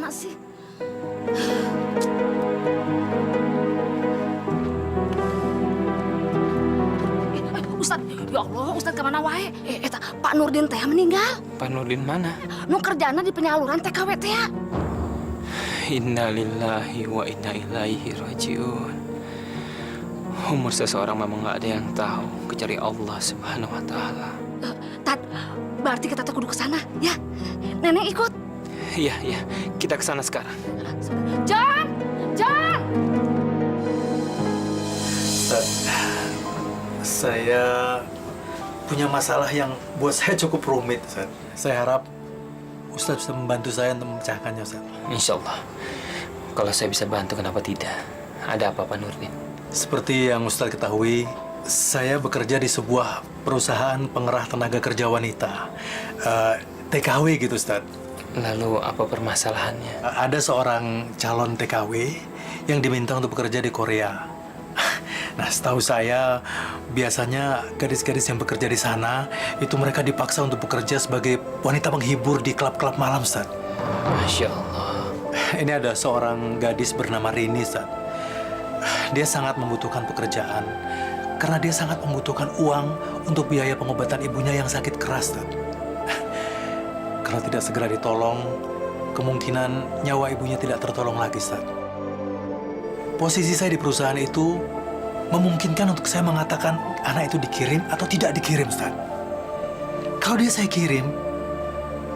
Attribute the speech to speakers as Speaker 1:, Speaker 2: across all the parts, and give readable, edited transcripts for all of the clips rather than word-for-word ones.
Speaker 1: kemana sih? Ustad, ya Allah, Ustad kemana wae? Eta Pak Nurdin teh meninggal.
Speaker 2: Pak Nurdin mana?
Speaker 1: Nu kerjana di penyaluran TKW teh ya.
Speaker 2: Inna lillahi wa inna ilaihi rajiun. Umur seseorang memang nggak ada yang tahu kecuali Allah Subhanahu wa Ta'ala.
Speaker 1: Tad, berarti kita kudu ke sana, ya? Nenek ikut.
Speaker 2: Iya, iya, kita ke sana sekarang.
Speaker 1: John, John.
Speaker 3: Ustaz, saya punya masalah yang buat saya cukup rumit, Ustaz. Saya harap Ustaz bisa membantu saya untuk memecahkannya, Ustaz.
Speaker 2: Insya Allah. Kalau saya bisa bantu, kenapa tidak? Ada apa, Pak Nurdin?
Speaker 3: Seperti yang Ustaz ketahui, saya bekerja di sebuah perusahaan pengerah tenaga kerja wanita. TKW gitu, Ustaz.
Speaker 2: Lalu apa permasalahannya?
Speaker 3: Ada seorang calon TKW yang diminta untuk bekerja di Korea. Nah, setahu saya, biasanya gadis-gadis yang bekerja di sana, itu mereka dipaksa untuk bekerja sebagai wanita penghibur di klub-klub malam, Ustaz.
Speaker 2: Masya Allah.
Speaker 3: Ini ada seorang gadis bernama Rini, Ustaz. Dia sangat membutuhkan pekerjaan, karena dia sangat membutuhkan uang untuk biaya pengobatan ibunya yang sakit keras, Ustaz. Kalau tidak segera ditolong, kemungkinan nyawa ibunya tidak tertolong lagi, Ustaz. Posisi saya di perusahaan itu memungkinkan untuk saya mengatakan anak itu dikirim atau tidak dikirim, Ustaz. Kalau dia saya kirim,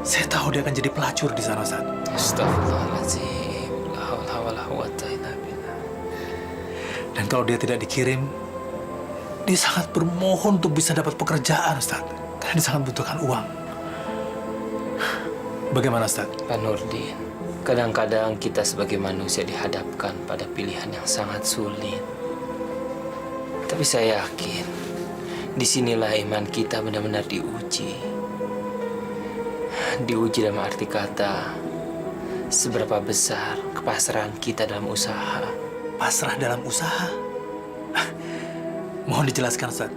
Speaker 3: saya tahu dia akan jadi pelacur di sana, Ustaz.
Speaker 2: Astagfirullahaladzim. La haula wala quwwata illa billah.
Speaker 3: Dan kalau dia tidak dikirim, dia sangat bermohon untuk bisa dapat pekerjaan, Ustaz. Karena dia sangat membutuhkan uang. Bagaimana, Ustaz?
Speaker 2: Pak Nurdin, kadang-kadang kita sebagai manusia dihadapkan pada pilihan yang sangat sulit. Tapi saya yakin, disinilah iman kita benar-benar diuji. Diuji dalam arti kata, seberapa besar kepasrahan kita dalam usaha.
Speaker 3: Pasrah dalam usaha? Mohon dijelaskan, Ustaz.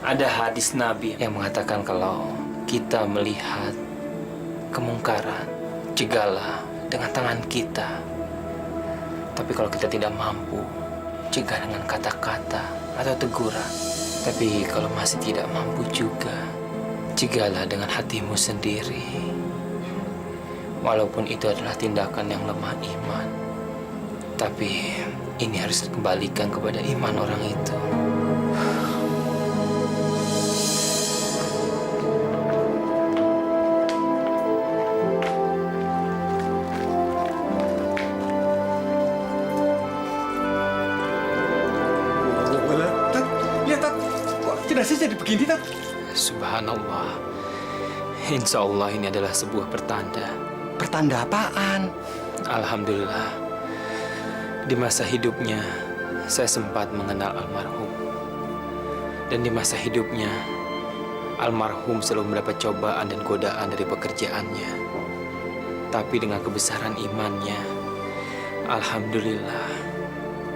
Speaker 2: Ada hadis Nabi yang mengatakan kalau kita melihat kemungkaran, cegahlah dengan tangan kita. Tapi kalau kita tidak mampu, cegah dengan kata-kata atau teguran. Tapi kalau masih tidak mampu juga, cegahlah dengan hatimu sendiri. Walaupun itu adalah tindakan yang lemah iman, tapi ini harus dikembalikan kepada iman orang itu.
Speaker 3: Lihat, Tat. Kok jenazah jadi begini, Tat?
Speaker 2: Subhanallah. Insya Allah ini adalah sebuah pertanda.
Speaker 4: Pertanda apaan?
Speaker 2: Alhamdulillah. Di masa hidupnya, saya sempat mengenal almarhum. Dan di masa hidupnya, almarhum selalu mendapat cobaan dan godaan dari pekerjaannya. Tapi dengan kebesaran imannya, alhamdulillah,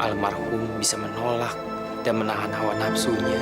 Speaker 2: almarhum bisa menolak dan menahan hawa nafsunya.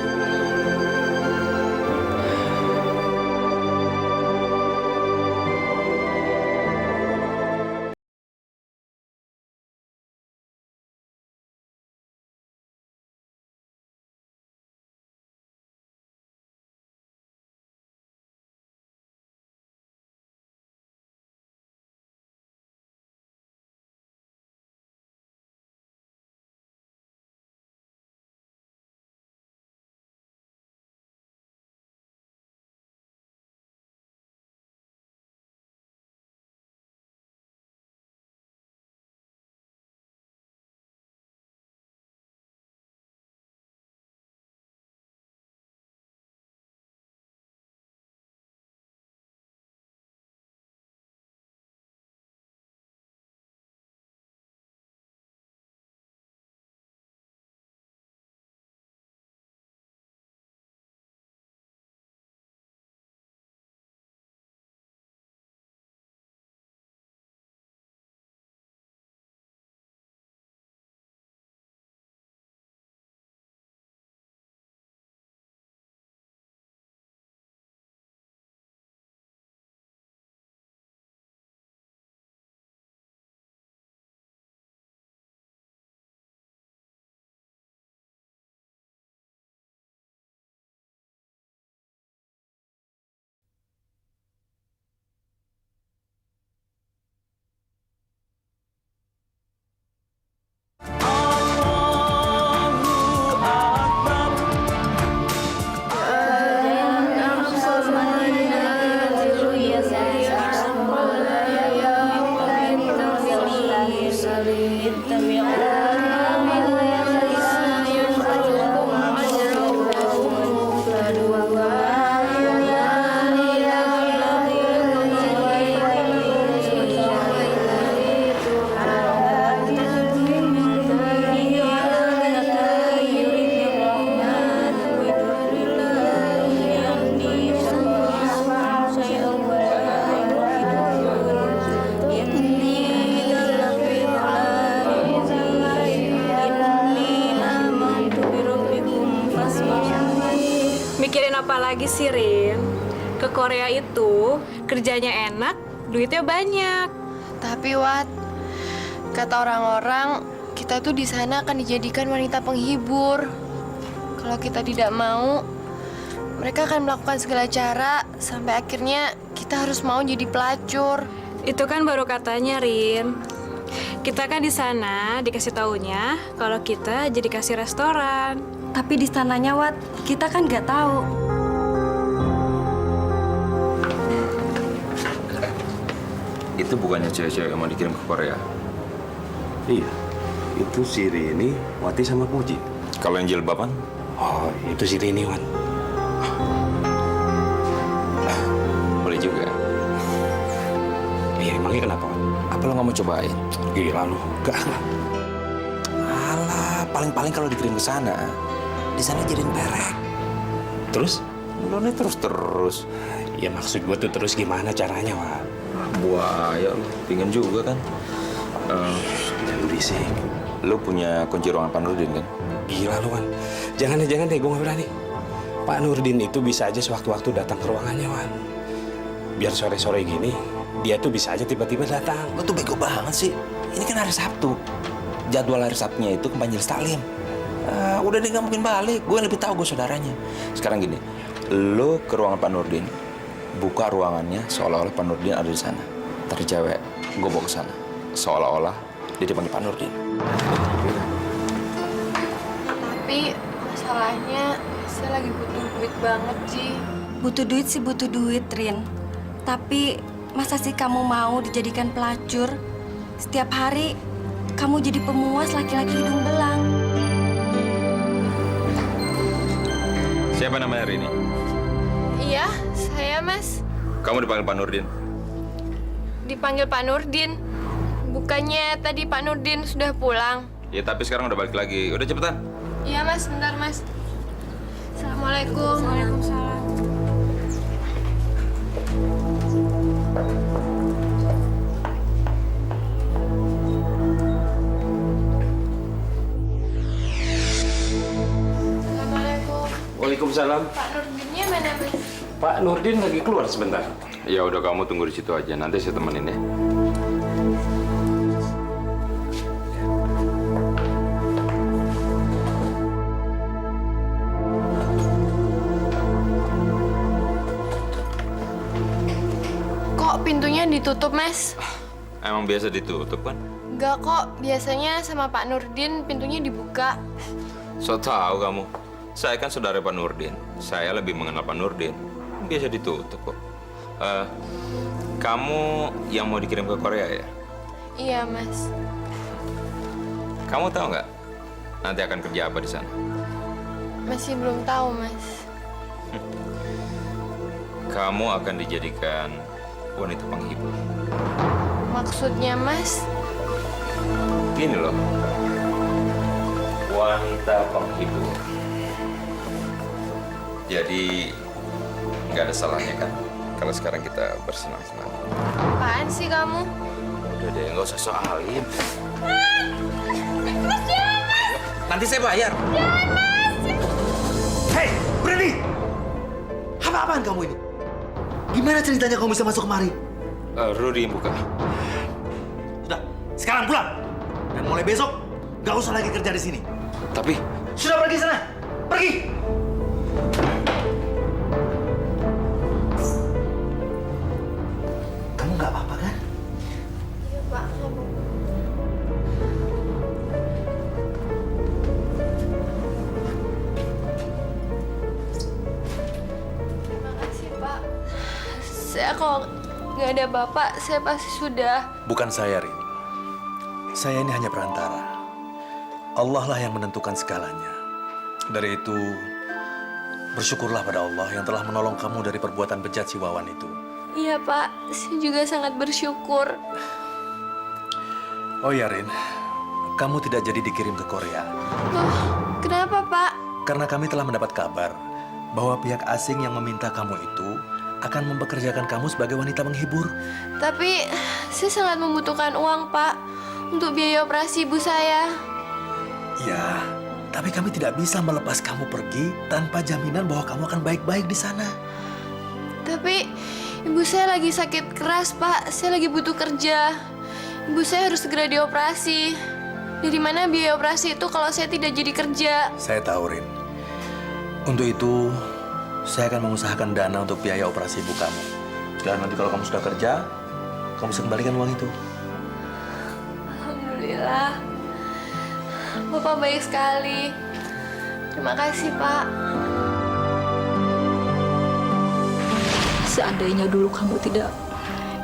Speaker 5: Mikirin apa lagi sih, Rin? Ke Korea itu kerjanya enak, duitnya banyak.
Speaker 6: Tapi Wat, kata orang-orang kita tuh di sana akan dijadikan wanita penghibur. Kalau kita tidak mau, mereka akan melakukan segala cara sampai akhirnya kita harus mau jadi pelacur.
Speaker 5: Itu kan baru katanya, Rin. Kita kan di sana dikasih taunya kalau kita jadi kasih restoran.
Speaker 7: Tapi di sananya, Wat, kita kan nggak tahu.
Speaker 8: Itu bukannya cewek-cewek yang mau dikirim ke Korea?
Speaker 9: Iya, itu si Rini, Wati sama Puji.
Speaker 8: Kalau yang jilbaban?
Speaker 9: Oh, itu si Rini, Wan.
Speaker 8: Boleh juga.
Speaker 9: Iya, emangnya kenapa, Wan?
Speaker 8: Apa lo nggak mau cobain?
Speaker 9: Gila lu, gak.
Speaker 8: Alah, paling-paling kalau dikirim ke sana, di sana jadiin perek.
Speaker 9: Terus?
Speaker 8: Lo nih terus-terus.
Speaker 9: Ya maksud gue tuh terus gimana caranya, Wan?
Speaker 8: Buaya lo, pingin juga kan?
Speaker 9: Jangan berisik.
Speaker 8: Lo punya kunci ruangan Pak Nurdin kan?
Speaker 9: Gila lu, Wan. Jangan deh, gue gak berani. Pak Nurdin itu bisa aja sewaktu-waktu datang ke ruangannya, Wan. Biar sore-sore gini, dia tuh bisa aja tiba-tiba datang.
Speaker 8: Lo tuh bego banget sih. Ini kan hari Sabtu. Jadwal hari Sabtunya itu ke Majelis Taklim. Udah deh, nggak mungkin balik. Gue lebih tahu, gue saudaranya. Sekarang gini, lo ke ruangan Pak Nurdin, buka ruangannya seolah-olah Pak Nurdin ada di sana. Tadi cewek, gue bawa ke sana, seolah-olah dia dipanggil Pak Nurdin.
Speaker 6: Tapi masalahnya saya lagi butuh duit banget, Ji.
Speaker 7: Butuh duit sih butuh duit, Rin. Tapi masa sih kamu mau dijadikan pelacur? Setiap hari kamu jadi pemuas laki-laki hidung belang.
Speaker 8: Siapa namanya Rini?
Speaker 6: Iya, saya, Mas.
Speaker 8: Kamu dipanggil Pak Nurdin.
Speaker 6: Dipanggil Pak Nurdin. Bukannya tadi Pak Nurdin sudah pulang?
Speaker 8: Ya tapi sekarang udah balik lagi. Udah cepetan.
Speaker 6: Iya, Mas. Bentar, Mas. Assalamualaikum.
Speaker 5: Waalaikumsalam.
Speaker 6: Assalamualaikum.
Speaker 9: Waalaikumsalam.
Speaker 6: Pak Nurdinnya mana, Mas?
Speaker 9: Pak Nurdin lagi keluar sebentar.
Speaker 8: Ya udah, kamu tunggu di situ aja. Nanti saya temenin ya.
Speaker 6: Kok pintunya ditutup, Mas?
Speaker 8: Emang biasa ditutup kan?
Speaker 6: Enggak kok, biasanya sama Pak Nurdin pintunya dibuka.
Speaker 8: So tahu kamu. Saya kan saudara Pak Nurdin. Saya lebih mengenal Pak Nurdin. Biasa ditutup kok. Kamu yang mau dikirim ke Korea ya?
Speaker 6: Iya, Mas.
Speaker 8: Kamu tahu nggak nanti akan kerja apa di sana?
Speaker 6: Masih belum tahu, Mas.
Speaker 8: Kamu akan dijadikan wanita penghibur.
Speaker 6: Maksudnya, Mas?
Speaker 8: Gini loh, wanita penghibur. Jadi nggak ada salahnya kan kalau sekarang kita bersenang-senang.
Speaker 6: Apaan sih kamu?
Speaker 8: Udah deh, nggak usah soalin. Nanti saya bayar.
Speaker 3: Hei, berhenti! Apa-apaan kamu ini? Gimana ceritanya kamu bisa masuk kemari?
Speaker 8: Rudy yang buka.
Speaker 3: Sudah, sekarang pulang. Dan mulai besok, gak usah lagi kerja di sini.
Speaker 8: Tapi
Speaker 3: Sudah pergi sana, pergi! Kamu gak apa-apa kan?
Speaker 6: Iya, Pak. Terima kasih, Pak. Saya kalau nggak ada Bapak, saya pasti sudah...
Speaker 3: Bukan saya, Rin. Saya ini hanya perantara. Allah lah yang menentukan segalanya. Dari itu, bersyukurlah pada Allah yang telah menolong kamu dari perbuatan bejat si Wawan itu.
Speaker 6: Iya, Pak. Saya juga sangat bersyukur.
Speaker 3: Oh ya, Rin. Kamu tidak jadi dikirim ke Korea.
Speaker 6: Loh, kenapa, Pak?
Speaker 3: Karena kami telah mendapat kabar bahwa pihak asing yang meminta kamu itu akan mempekerjakan kamu sebagai wanita menghibur.
Speaker 6: Tapi saya sangat membutuhkan uang, Pak, untuk biaya operasi ibu saya.
Speaker 3: Ya, tapi kami tidak bisa melepas kamu pergi tanpa jaminan bahwa kamu akan baik-baik di sana.
Speaker 6: Tapi ibu saya lagi sakit keras, Pak. Saya lagi butuh kerja. Ibu saya harus segera dioperasi. Dari mana biaya operasi itu kalau saya tidak jadi kerja?
Speaker 3: Saya tahu, Rin. Untuk itu, saya akan mengusahakan dana untuk biaya operasi ibu kamu. Dan nanti kalau kamu sudah kerja, kamu bisa kembalikan uang itu.
Speaker 6: Alhamdulillah. Bapak baik sekali. Terima kasih, Pak.
Speaker 10: Seandainya dulu kamu tidak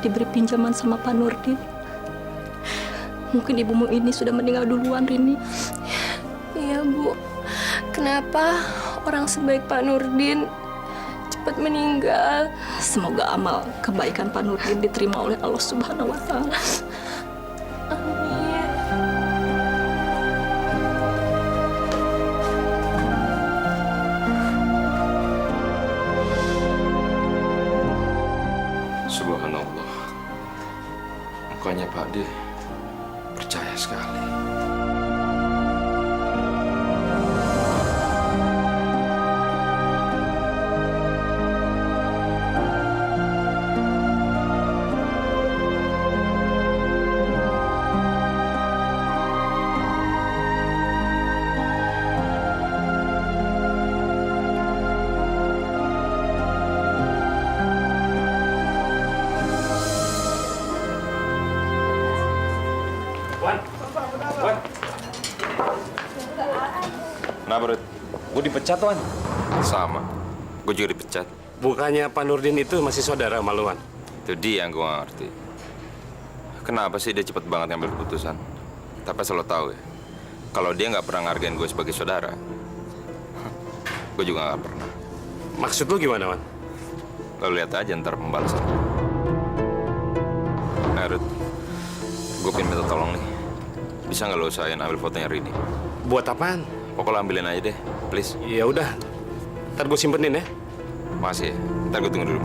Speaker 10: diberi pinjaman sama Pak Nurdin, mungkin ibumu ini sudah meninggal duluan, Rini.
Speaker 6: Iya, Bu. Kenapa orang sebaik Pak Nurdin cepat meninggal?
Speaker 10: Semoga amal kebaikan Pak Nurdin diterima oleh Allah Subhanahu wa Ta'ala.
Speaker 6: Amin.
Speaker 8: Subhanallah. Mukanya Pak D percaya sekali.
Speaker 9: Kenapa, Rut? Gue dipecat, Wan.
Speaker 8: Sama. Gue juga dipecat.
Speaker 9: Bukannya Pak Nurdin itu masih saudara sama lu, Wan?
Speaker 8: Itu dia yang gue gak ngerti. Kenapa sih dia cepet banget ngambil keputusan? Tapi asal lo tahu ya, kalau dia nggak pernah ngargain gue sebagai saudara, gue juga nggak pernah.
Speaker 9: Maksud lu gimana, Wan?
Speaker 8: Lo lihat aja ntar pembalasan. Nah, Rut, gue pengen minta tolong nih. Bisa nggak lo usahain ambil fotonya Rini?
Speaker 9: Buat apaan?
Speaker 8: Pokoknya ambilin aja deh, please.
Speaker 9: Ya udah, ntar gue simpenin ya.
Speaker 8: Makasih ya, ntar gue tunggu dulu.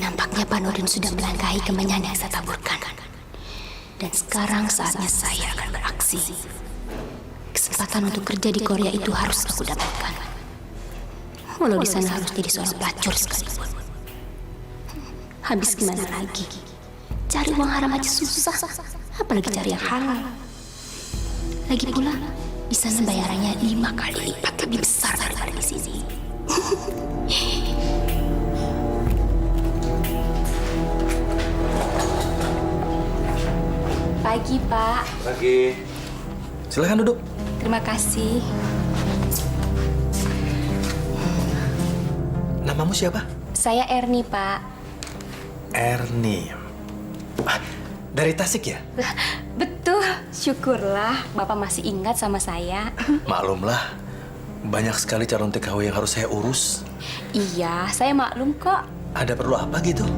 Speaker 1: Nampaknya Pak Nurdin sudah melangkahi kemenyan yang saya taburkan. Dan sekarang saatnya saya akan beraksi. Kesempatan untuk kerja di Korea itu harus aku dapatkan. Walau di sana harus jadi seorang pelacur sekalipun. Habis gimana lagi? Cari uang haram aja susah. Apalagi cari yang halal. Lagi pula, di sana bayarannya 5 kali lipat lebih besar daripada di sini.
Speaker 7: Pagi, Pak.
Speaker 3: Pagi. Silakan duduk.
Speaker 7: Terima kasih.
Speaker 3: Namamu siapa?
Speaker 7: Saya Erni, Pak.
Speaker 3: Erni. Dari Tasik ya?
Speaker 7: Betul. Syukurlah Bapak masih ingat sama saya.
Speaker 3: Maklumlah, banyak sekali calon TKW yang harus saya urus.
Speaker 7: Iya, saya maklum kok.
Speaker 3: Ada perlu apa gitu?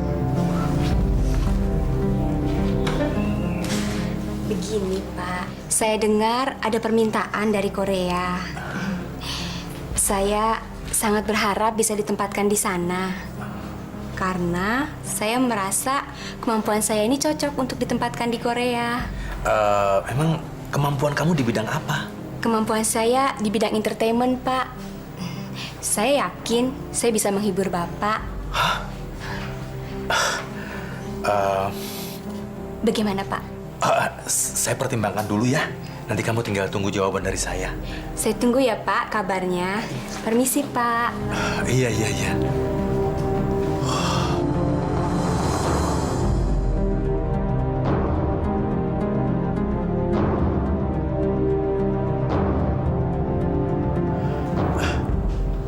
Speaker 7: Begini, Pak. Saya dengar ada permintaan dari Korea. Saya
Speaker 1: sangat berharap bisa ditempatkan di sana. Karena saya merasa kemampuan saya ini cocok untuk ditempatkan di Korea.
Speaker 3: Emang kemampuan kamu di bidang apa?
Speaker 1: Kemampuan saya di bidang entertainment, Pak. Saya yakin saya bisa menghibur Bapak. Bagaimana, Pak?
Speaker 3: Saya pertimbangkan dulu ya. Nanti kamu tinggal tunggu jawaban dari saya.
Speaker 1: Saya tunggu ya, Pak, kabarnya. Permisi, Pak.
Speaker 3: Iya.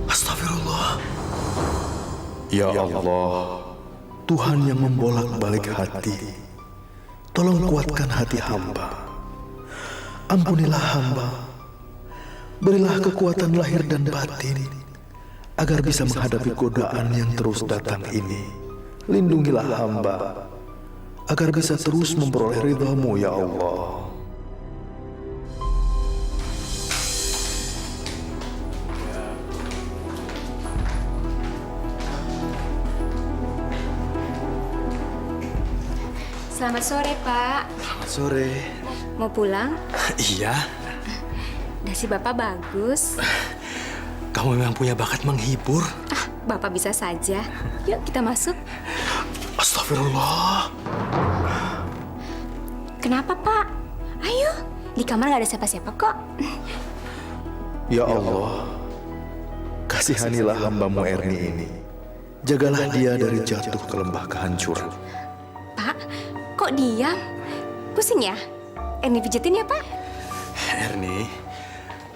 Speaker 3: Astagfirullah.
Speaker 11: Ya Allah, Tuhan yang membolak-balik hati, tolong kuatkan hati hamba. Ampunilah hamba, berilah kekuatan lahir dan batin, agar bisa menghadapi godaan yang terus datang ini. Lindungilah hamba, agar bisa terus memperoleh ridha-Mu, ya Allah.
Speaker 1: Selamat sore, Pak.
Speaker 3: Selamat sore.
Speaker 1: Mau pulang?
Speaker 3: Iya.
Speaker 1: Dasi Bapak bagus.
Speaker 3: Kamu memang punya bakat menghibur.
Speaker 1: Bapak bisa saja. Yuk, kita masuk.
Speaker 3: Astagfirullah.
Speaker 1: Kenapa, Pak? Ayo, di kamar nggak ada siapa-siapa kok.
Speaker 11: Ya Allah, kasihanilah hamba-Mu Erni ini. Jagalah dia dari jatuh ke lembah kehancuran.
Speaker 1: Pak, kok diam? Pusing ya? Erni pijetin ya, Pak?
Speaker 3: Erni,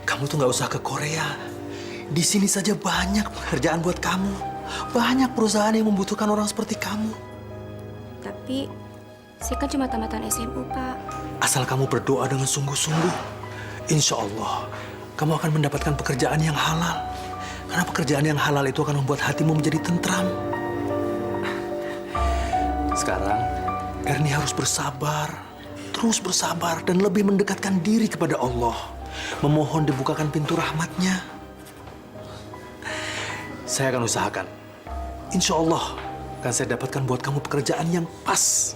Speaker 3: kamu tuh nggak usah ke Korea. Di sini saja banyak pekerjaan buat kamu. Banyak perusahaan yang membutuhkan orang seperti kamu.
Speaker 1: Tapi, saya kan cuma tamatan SMU, Pak.
Speaker 3: Asal kamu berdoa dengan sungguh-sungguh, insya Allah kamu akan mendapatkan pekerjaan yang halal. Karena pekerjaan yang halal itu akan membuat hatimu menjadi tentram. Sekarang, Erni harus bersabar, terus bersabar dan lebih mendekatkan diri kepada Allah. Memohon dibukakan pintu rahmatnya. Saya akan usahakan. Insya Allah akan saya dapatkan buat kamu pekerjaan yang pas.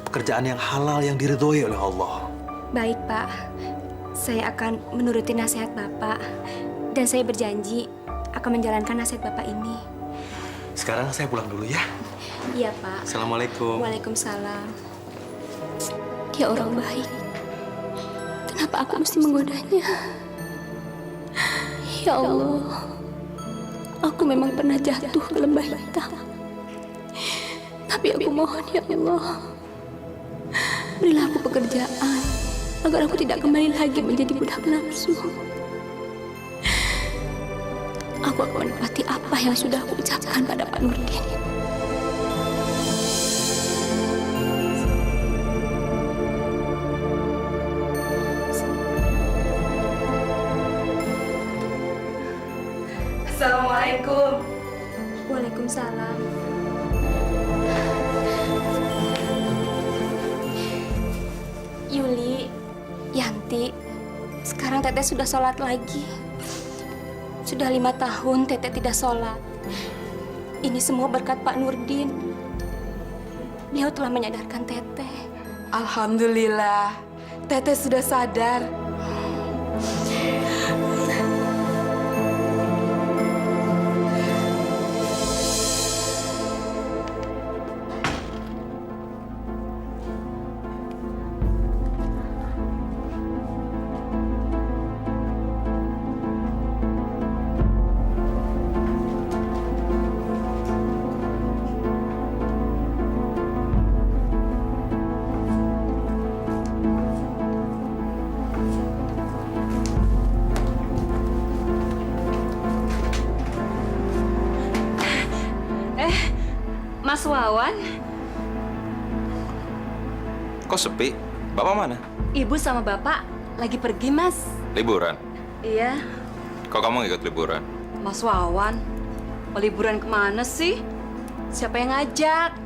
Speaker 3: Pekerjaan yang halal yang diridhoi oleh Allah.
Speaker 1: Baik, Pak. Saya akan menuruti nasihat Bapak. Dan saya berjanji akan menjalankan nasihat Bapak ini.
Speaker 3: Sekarang saya pulang dulu ya.
Speaker 1: Iya, Pak.
Speaker 3: Assalamualaikum.
Speaker 1: Waalaikumsalam. Dia orang baik. Kenapa aku mesti menggodanya? Ya Allah, aku memang pernah jatuh ke lembah hitam. Tapi aku mohon ya Allah, berilah aku pekerjaan agar aku tidak kembali lagi menjadi budak nafsu. Aku akan menepati apa yang sudah aku ucapkan pada Pak Nurdin.
Speaker 7: Assalamualaikum.
Speaker 1: Waalaikumsalam. Yuli, Yanti, sekarang Teteh sudah sholat lagi. Sudah 5 tahun Teteh tidak sholat. Ini semua berkat Pak Nurdin. Beliau telah menyadarkan Teteh.
Speaker 7: Alhamdulillah, Teteh sudah sadar.
Speaker 10: Mas Wawan,
Speaker 8: Kok sepi? Bapak mana?
Speaker 10: Ibu sama Bapak lagi pergi, Mas.
Speaker 8: Liburan?
Speaker 10: Iya,
Speaker 8: Kok kamu ikut liburan?
Speaker 10: Mas Wawan. Mau liburan kemana sih? Siapa yang ngajak?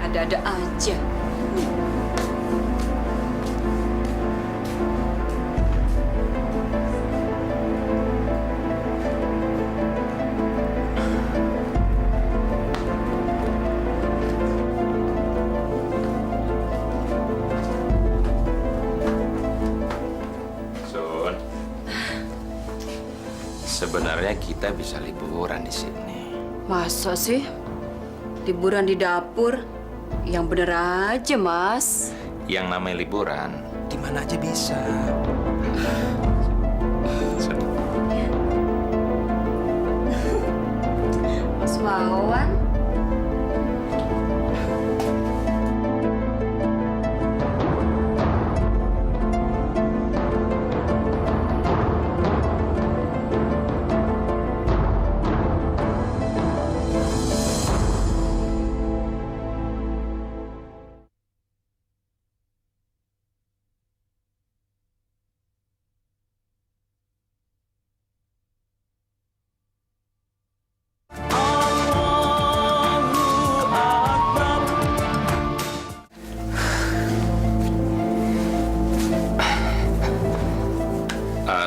Speaker 10: Ada-ada aja.
Speaker 8: sebenarnya kita bisa liburan di sini.
Speaker 7: Masa sih? Liburan di dapur? Yang bener aja, Mas.
Speaker 8: Yang namanya liburan, di mana aja bisa.
Speaker 7: Mas Wawan.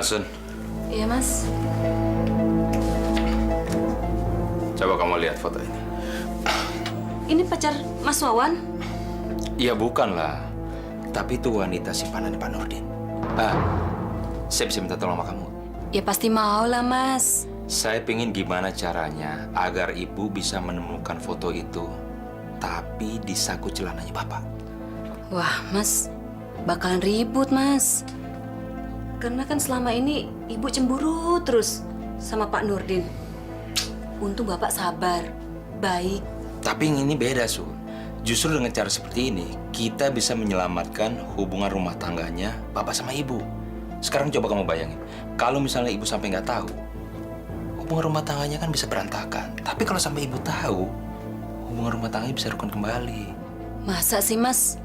Speaker 8: Sun,
Speaker 7: Iya, Mas.
Speaker 8: coba kamu lihat foto ini.
Speaker 7: Ini pacar Mas Wawan?
Speaker 8: Iya bukan lah, tapi itu wanita simpanan Pak Nurdin. Saya bisa minta tolong sama kamu.
Speaker 7: Ya pasti mau lah, Mas.
Speaker 8: Saya pingin gimana caranya agar ibu bisa menemukan foto itu, tapi di saku celananya Bapak.
Speaker 7: Wah, Mas, bakalan ribut, Mas. Karena kan selama ini Ibu cemburu terus sama Pak Nurdin. Untung Bapak sabar, baik.
Speaker 8: Tapi yang ini beda, Sun. Justru dengan cara seperti ini, kita bisa menyelamatkan hubungan rumah tangganya Bapak sama Ibu. Sekarang coba kamu bayangin, kalau misalnya Ibu sampai nggak tahu, hubungan rumah tangganya kan bisa berantakan. Tapi kalau sampai Ibu tahu, hubungan rumah tangganya bisa rukun kembali.
Speaker 7: Masa sih, Mas?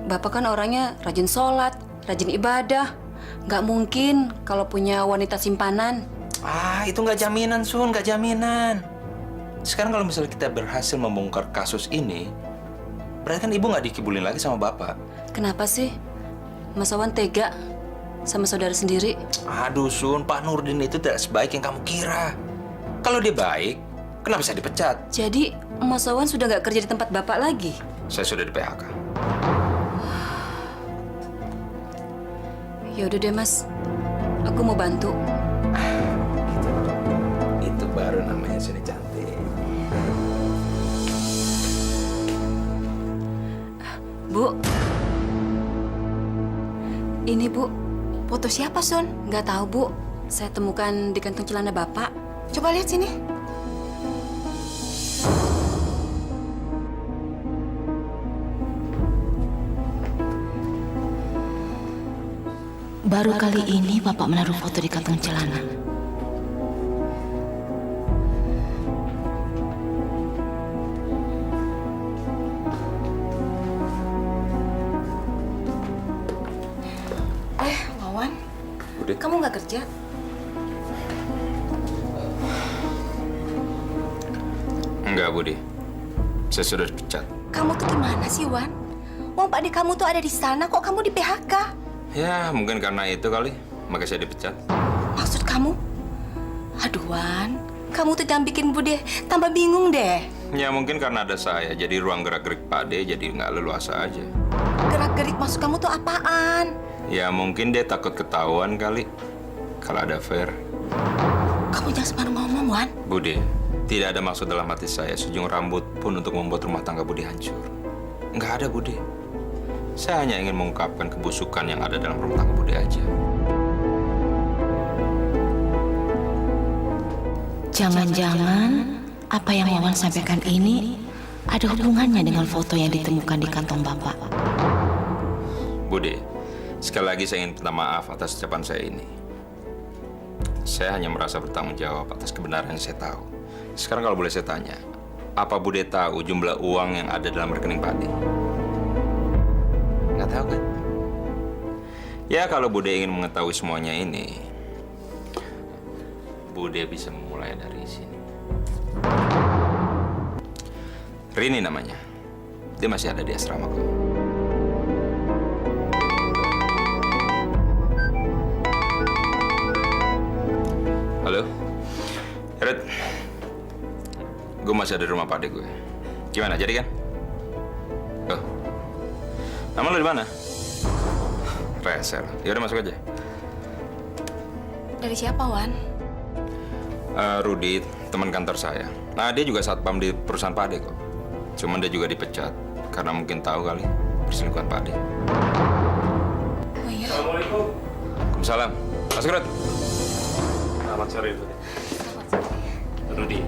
Speaker 7: Bapak kan orangnya rajin sholat, rajin ibadah. Nggak mungkin kalau punya wanita simpanan.
Speaker 8: Itu nggak jaminan, Sun, nggak jaminan. Sekarang kalau misalnya kita berhasil membongkar kasus ini, berarti kan Ibu nggak dikibulin lagi sama Bapak.
Speaker 7: Kenapa sih Mas Wawan tega sama saudara sendiri?
Speaker 8: Aduh, Sun, Pak Nurdin itu tidak sebaik yang kamu kira. Kalau dia baik, kenapa bisa dipecat?
Speaker 7: Jadi Mas Wawan sudah nggak kerja di tempat Bapak lagi?
Speaker 8: Saya sudah di PHK.
Speaker 7: Ya udah deh, Mas. Aku mau bantu.
Speaker 8: Itu baru namanya sudah cantik.
Speaker 7: Bu. Ini, Bu. Foto siapa, Sun? Nggak tahu, Bu. Saya temukan di kantong celana Bapak. Coba lihat sini.
Speaker 1: Baru kali ini Bapak menaruh foto di kantong celana.
Speaker 7: Wawan.
Speaker 8: Udah.
Speaker 7: Kamu nggak kerja?
Speaker 8: Enggak, Budi. Saya sudah dipecat.
Speaker 7: Kamu tuh gimana sih, Wan? Wong Pak Ade kamu tuh ada di sana, kok kamu di PHK?
Speaker 8: Ya, mungkin karena itu kali, makanya saya dipecat.
Speaker 7: Maksud kamu? Aduh, Wan. Kamu tuh jangan bikin Bude tambah bingung deh.
Speaker 8: Ya, mungkin karena ada saya, jadi ruang gerak-gerik Pak De jadi nggak leluasa aja.
Speaker 7: Gerak-gerik maksud kamu tuh apaan?
Speaker 8: Ya, mungkin dia takut ketahuan kali kalau ada affair.
Speaker 7: Kamu jangan sembarang ngomong, Wan.
Speaker 8: Budi, tidak ada maksud dalam hati saya sejung rambut pun untuk membuat rumah tangga Budi hancur. Nggak ada, Budi. Saya hanya ingin mengungkapkan kebusukan yang ada dalam rumah tangga Budi aja.
Speaker 1: Jangan-jangan apa yang Wawan sampaikan ini ada hubungannya dengan foto yang ditemukan di kantong Bapak.
Speaker 8: Budi, sekali lagi saya ingin minta maaf atas ucapan saya ini. Saya hanya merasa bertanggung jawab atas kebenaran yang saya tahu. Sekarang kalau boleh saya tanya, apa Budi tahu jumlah uang yang ada dalam rekening Pak De? Nggak tahu kan? Ya, kalau Budi ingin mengetahui semuanya ini, Budi bisa memulai dari sini. Rini namanya. Dia masih ada di asrama kok. Halo? Red. Gue masih ada di rumah Pak De gue. Gimana, jadi kan? Oh. Nama lo di mana? Reser. Ya udah masuk aja.
Speaker 7: Dari siapa, Wan?
Speaker 8: Rudi, teman kantor saya. Nah, dia juga satpam di perusahaan Pak Ade kok. Cuman dia juga dipecat karena mungkin tahu kali perselingkuhan Pak Ade.
Speaker 6: Oh iya.
Speaker 9: Assalamualaikum.
Speaker 8: Waalaikumsalam. Mas Grot.
Speaker 9: Selamat sore, Rudi.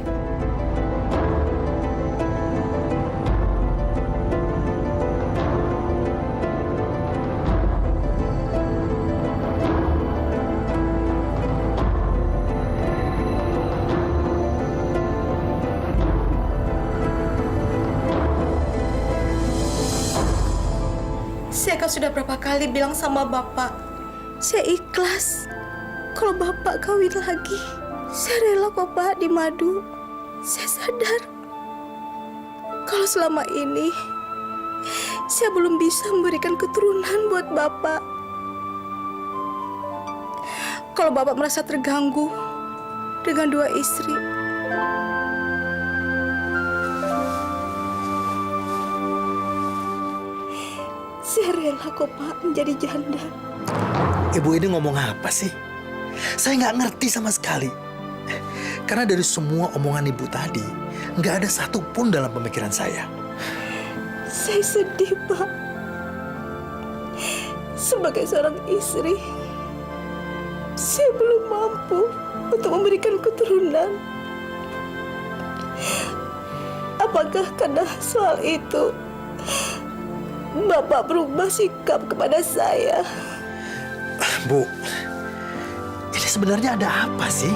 Speaker 12: Saya kan sudah berapa kali bilang sama Bapak, saya ikhlas kalau Bapak kawin lagi. Saya rela kok Pak di madu. Saya sadar kalau selama ini saya belum bisa memberikan keturunan buat Bapak. Kalau Bapak merasa terganggu dengan dua istri, saya rela kok Pak menjadi janda.
Speaker 3: Ibu ini ngomong apa sih? Saya nggak ngerti sama sekali. Karena dari semua omongan ibu tadi, nggak ada satupun dalam pemikiran saya.
Speaker 12: Saya sedih Pak. Sebagai seorang istri, saya belum mampu untuk memberikan keturunan. Apakah karena soal itu Bapak berubah sikap kepada saya?
Speaker 3: Bu, ini sebenarnya ada apa sih?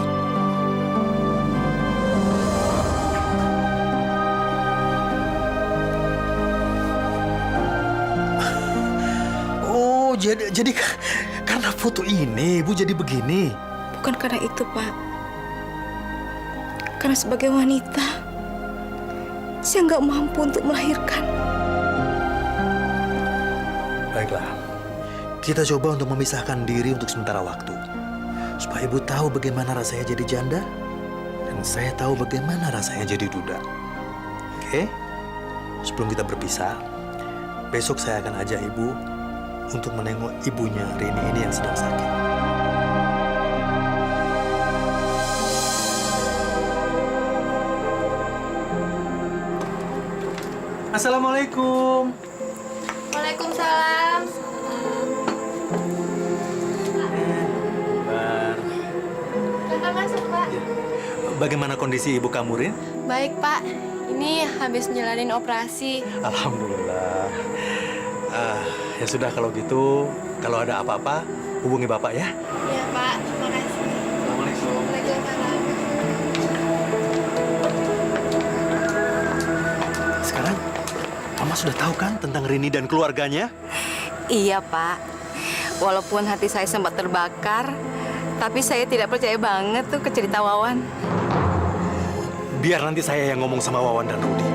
Speaker 3: Oh, jadi karena foto ini Ibu jadi begini.
Speaker 12: Bukan karena itu, Pak. Karena sebagai wanita, saya nggak mampu untuk melahirkan.
Speaker 3: Baiklah, kita coba untuk memisahkan diri untuk sementara waktu. Supaya Ibu tahu bagaimana rasanya jadi janda, dan saya tahu bagaimana rasanya jadi duda. Oke? Sebelum kita berpisah, besok saya akan ajak Ibu untuk menengok ibunya Rini ini yang sedang sakit. Assalamualaikum.
Speaker 6: Waalaikumsalam. Kakak masuk, Pak.
Speaker 3: Bagaimana kondisi ibu kamu, Rin?
Speaker 6: Baik, Pak. Ini habis menjalani operasi.
Speaker 3: Alhamdulillah. Ya sudah kalau gitu, kalau ada apa-apa, hubungi Bapak ya.
Speaker 6: Iya, Pak. Terima kasih.
Speaker 3: Assalamualaikum.
Speaker 6: Waalaikumsalam.
Speaker 3: Sekarang, Mama sudah tahu kan tentang Rini dan keluarganya?
Speaker 7: Iya, Pak. Walaupun hati saya sempat terbakar, tapi saya tidak percaya banget tuh ke cerita Wawan.
Speaker 3: Biar nanti saya yang ngomong sama Wawan dan Rudi.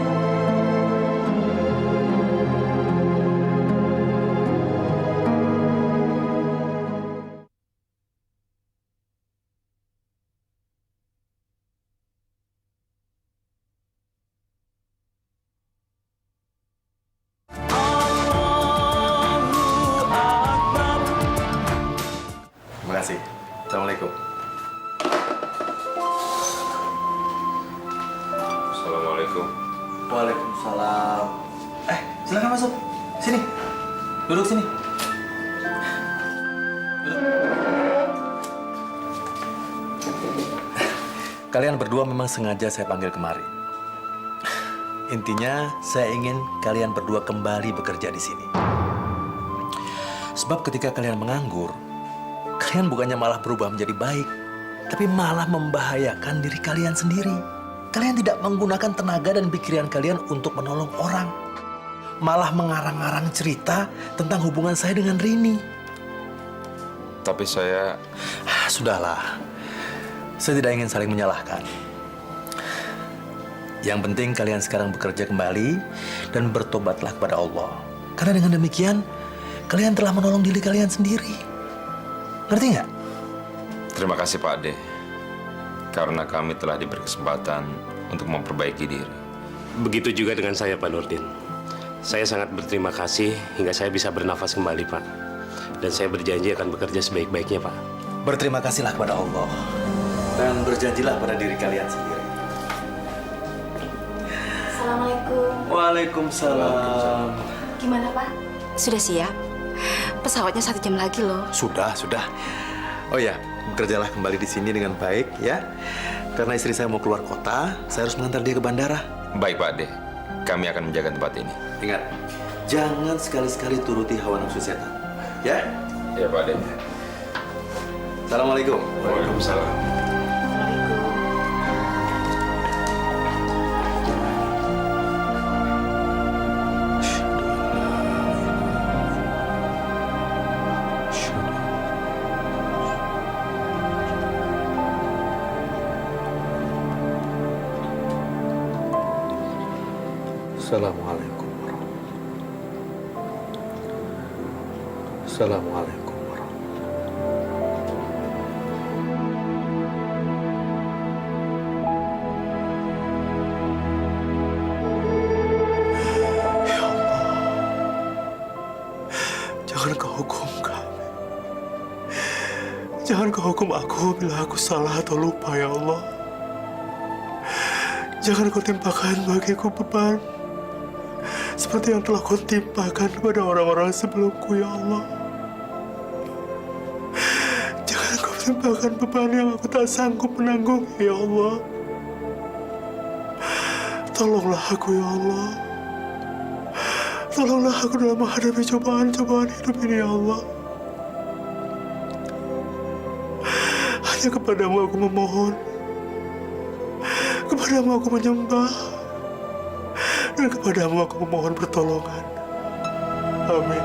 Speaker 3: Terima kasih. Assalamualaikum.
Speaker 8: Assalamualaikum.
Speaker 3: Waalaikumsalam. Silakan masuk. Sini. Duduk sini. Duduk. Kalian berdua memang sengaja saya panggil kemari. Intinya, saya ingin kalian berdua kembali bekerja di sini. Sebab ketika kalian menganggur, kalian bukannya malah berubah menjadi baik, tapi malah membahayakan diri kalian sendiri. Kalian tidak menggunakan tenaga dan pikiran kalian untuk menolong orang. Malah mengarang-arang cerita tentang hubungan saya dengan Rini.
Speaker 8: Tapi saya...
Speaker 3: Sudahlah. Saya tidak ingin saling menyalahkan. Yang penting kalian sekarang bekerja kembali dan bertobatlah kepada Allah. Karena dengan demikian, kalian telah menolong diri kalian sendiri. Ngerti nggak?
Speaker 8: Terima kasih Pak Ade. Karena kami telah diberi kesempatan untuk memperbaiki diri.
Speaker 9: Begitu juga dengan saya, Pak Nurdin. Saya sangat berterima kasih hingga saya bisa bernafas kembali, Pak. Dan saya berjanji akan bekerja sebaik-baiknya, Pak.
Speaker 3: Berterima kasihlah kepada Allah. Dan berjanjilah pada diri kalian sendiri.
Speaker 1: Assalamualaikum.
Speaker 3: Waalaikumsalam.
Speaker 1: Gimana, Pak? Sudah siap? Pesawatnya 1 jam lagi loh.
Speaker 11: Sudah. Oh ya, bekerjalah kembali di sini dengan baik ya. Karena istri saya mau keluar kota, saya harus mengantar dia ke bandara.
Speaker 8: Baik Pak Ade, kami akan menjaga tempat ini.
Speaker 3: Ingat, jangan sekali-sekali turuti hawa nafsu setan. Ya?
Speaker 8: Ya Pak Ade.
Speaker 3: Assalamualaikum.
Speaker 9: Waalaikumsalam.
Speaker 11: Assalamualaikum warahmatullahi wabarakatuh. Assalamualaikum warahmatullahi wabarakatuh. Ya Allah, jangan kau hukum kami. Jangan kau hukum aku bila aku salah atau lupa, ya Allah. Jangan kau timpakan bagiku beban seperti yang telah kau timpakan kepada orang-orang sebelumku, ya Allah. Jangan kau timpakan beban yang aku tak sanggup menanggung, ya Allah. Tolonglah aku, ya Allah. Tolonglah aku dalam menghadapi cobaan-cobaan hidup ini, ya Allah. Hanya kepadamu aku memohon. Kepadamu aku menyembah. Dan kepadamu aku memohon pertolongan. Amin.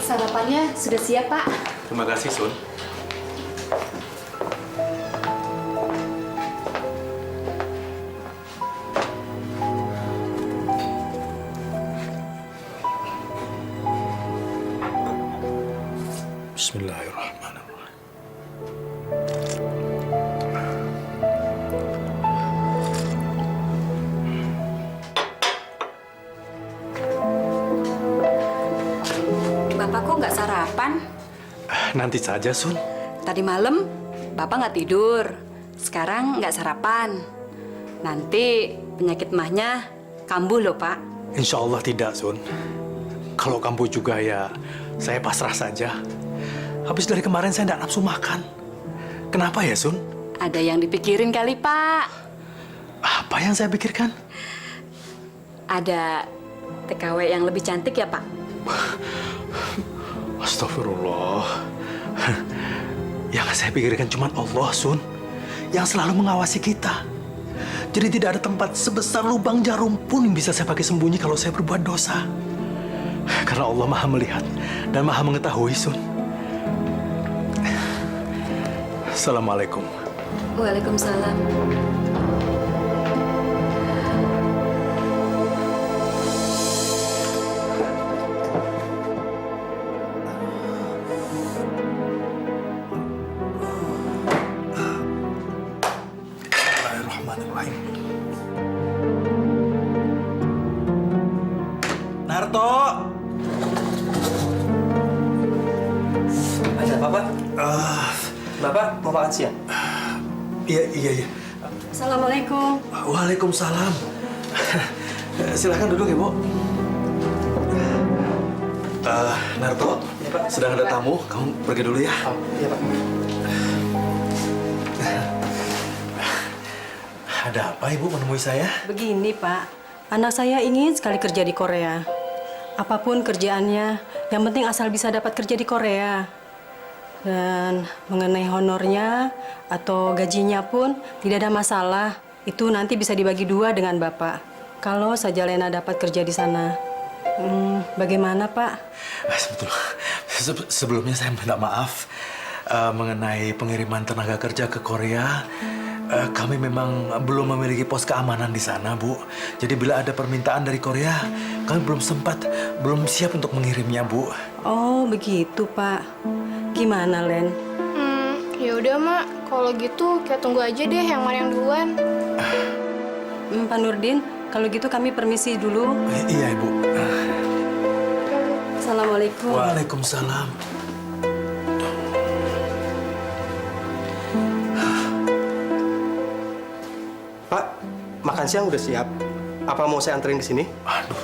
Speaker 1: Sarapannya sudah siap, Pak.
Speaker 3: Terima kasih, Sun. Bismillahirrahmanirrahim.
Speaker 7: Bapak kok nggak sarapan?
Speaker 3: Nanti saja, Sun.
Speaker 7: Tadi malam Bapak nggak tidur. Sekarang nggak sarapan. Nanti penyakit mahnya kambuh loh, Pak.
Speaker 3: Insya Allah tidak, Sun. Kalau kambuh juga ya, saya pasrah saja. Habis dari kemarin saya tidak nafsu makan. Kenapa ya, Sun?
Speaker 7: Ada yang dipikirin kali, Pak.
Speaker 3: Apa yang saya pikirkan?
Speaker 7: Ada TKW yang lebih cantik ya, Pak?
Speaker 3: Astagfirullah. Yang saya pikirkan cuma Allah, Sun. Yang selalu mengawasi kita. Jadi tidak ada tempat sebesar lubang jarum pun yang bisa saya pakai sembunyi kalau saya berbuat dosa. Karena Allah Maha melihat dan Maha mengetahui, Sun. Assalamualaikum.
Speaker 7: Waalaikumsalam.
Speaker 3: Bismillahirrahmanirrahim. Narto!
Speaker 2: Ada apa, Pak? Bapak mau makan siang?
Speaker 3: Iya.
Speaker 7: Assalamualaikum.
Speaker 3: Waalaikumsalam. Silahkan duduk, Ibu. Narto,
Speaker 2: Ya, Pak.
Speaker 3: sedang ada tamu. Kamu pergi dulu ya.
Speaker 2: Iya, Pak.
Speaker 3: Ada apa Ibu menemui saya?
Speaker 10: Begini, Pak. Anak saya ingin sekali kerja di Korea. Apapun kerjaannya, yang penting asal bisa dapat kerja di Korea. Dan mengenai honornya atau gajinya pun tidak ada masalah. Itu nanti bisa dibagi 2 dengan Bapak. Kalau saja Lena dapat kerja di sana. Bagaimana, Pak?
Speaker 3: Sebelumnya saya minta maaf mengenai pengiriman tenaga kerja ke Korea. Kami memang belum memiliki pos keamanan di sana, Bu. Jadi bila ada permintaan dari Korea, kami belum siap untuk mengirimnya, Bu.
Speaker 10: Oh, begitu, Pak. Gimana, Len?
Speaker 6: Ya udah, Mak. Kalau gitu kita tunggu aja deh yang mana yang duluan.
Speaker 10: Pak Nurdin, kalau gitu kami permisi dulu.
Speaker 3: Iya, Ibu.
Speaker 10: Assalamualaikum.
Speaker 3: Waalaikumsalam.
Speaker 13: Pak, makan siang udah siap. Apa mau saya anterin ke sini?
Speaker 3: Aduh,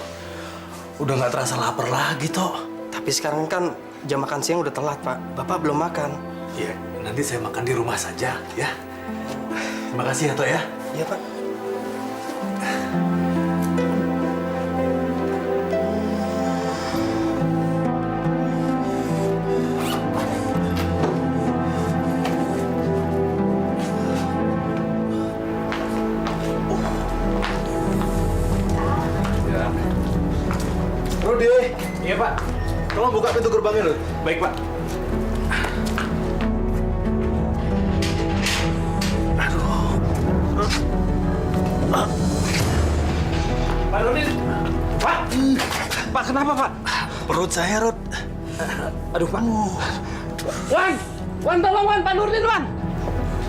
Speaker 3: udah nggak terasa lapar lagi, Tok.
Speaker 13: Tapi sekarang kan jam makan siang udah telat, Pak. Bapak belum makan.
Speaker 3: Iya, nanti saya makan di rumah saja, ya. Terima kasih ya, Tok ya.
Speaker 13: Iya, Pak.
Speaker 11: Rudi. Iya, Pak. Tolong buka pintu gerbangnya, Rud.
Speaker 9: Baik, Pak. Pak Nurdin. Pak. Pak, kenapa, Pak?
Speaker 3: Perut saya, Rud.
Speaker 9: Aduh, Pak. Wan! Wan, tolong, Wan. Pak Nurdin, Wan.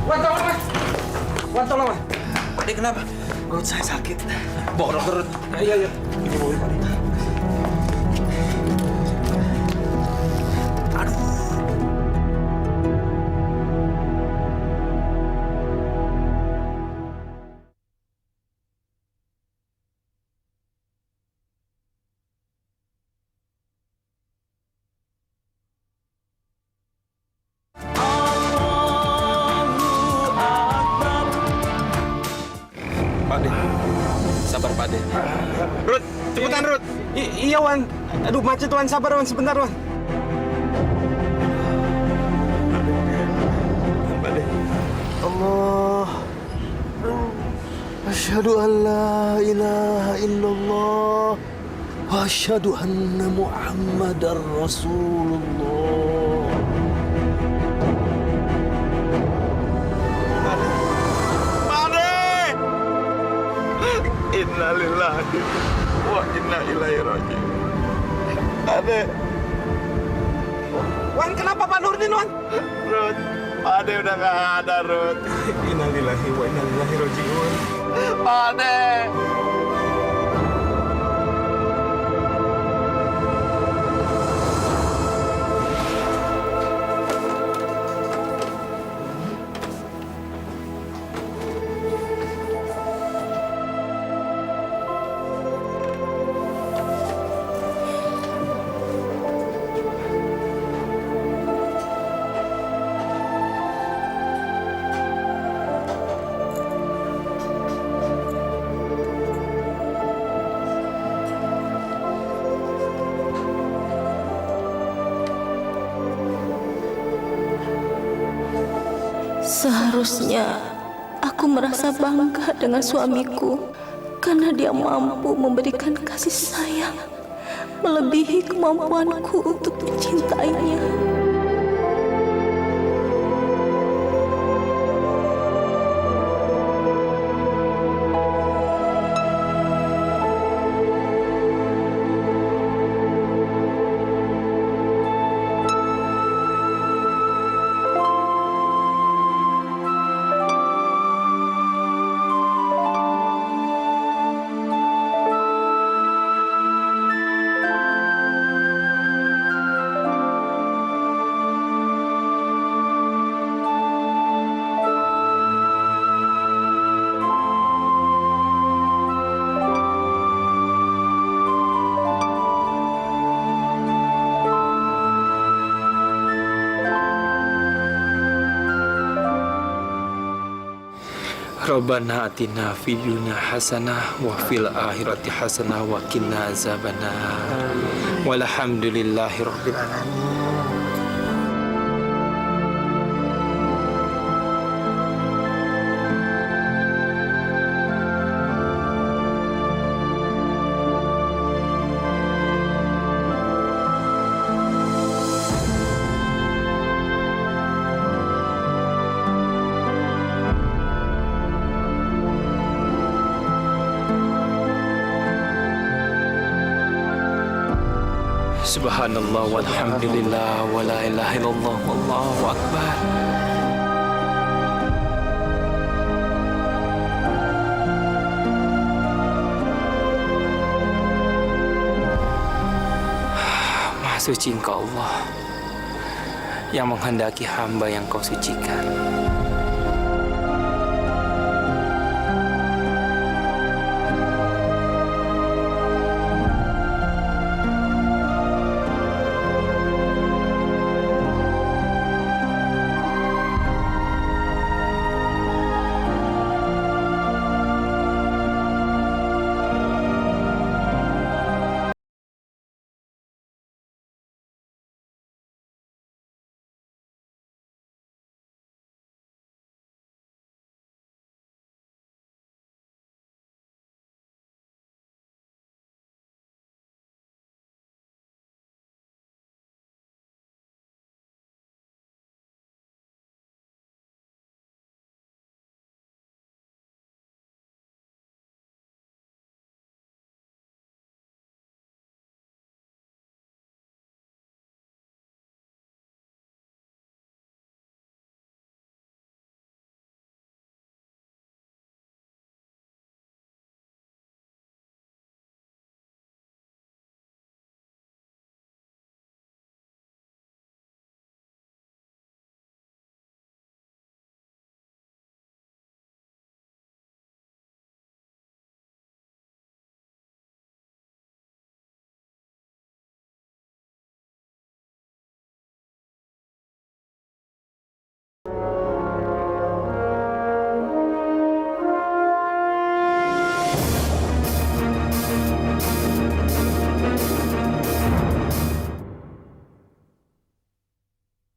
Speaker 9: Wan, tolong, Wan. Wan, tolong, Wan.
Speaker 3: Pak, dia kenapa? Perut saya sakit.
Speaker 9: Bawa dokter, Rud. Iya, iya. Ini mobil, Pak.
Speaker 2: Pak De, sabar Pak De.
Speaker 9: Rud, cepetan, Rud. Iya, Wan. Aduh, macet, Wan. Sabar, Wan. Sebentar, Wan.
Speaker 13: Allah. Asyhadu an la ilaha illallah wa asyhadu anna Muhammadar Rasulullah.
Speaker 11: Innalillahi wa inna ilaihi raji'un. Ade.
Speaker 9: Wan, kenapa Pak Nurdin, Wan?
Speaker 11: Rud, Ade udah nggak ada, Rud.
Speaker 9: Innalillahi wa inna ilaihi raji'un.
Speaker 11: Ade.
Speaker 12: Seharusnya aku merasa bangga dengan suamiku karena dia mampu memberikan kasih sayang melebihi kemampuanku untuk mencintainya.
Speaker 2: Rabbana atina fid dunya hasanah wa fil akhirati hasanah wa qina azabannar. Walhamdulillahi rabbil alamin. Subhanallah walhamdulillah wa la ilaha illallah wallahu akbar. Maha suci Engkau Allah yang menghendaki hamba yang Kau sucikan.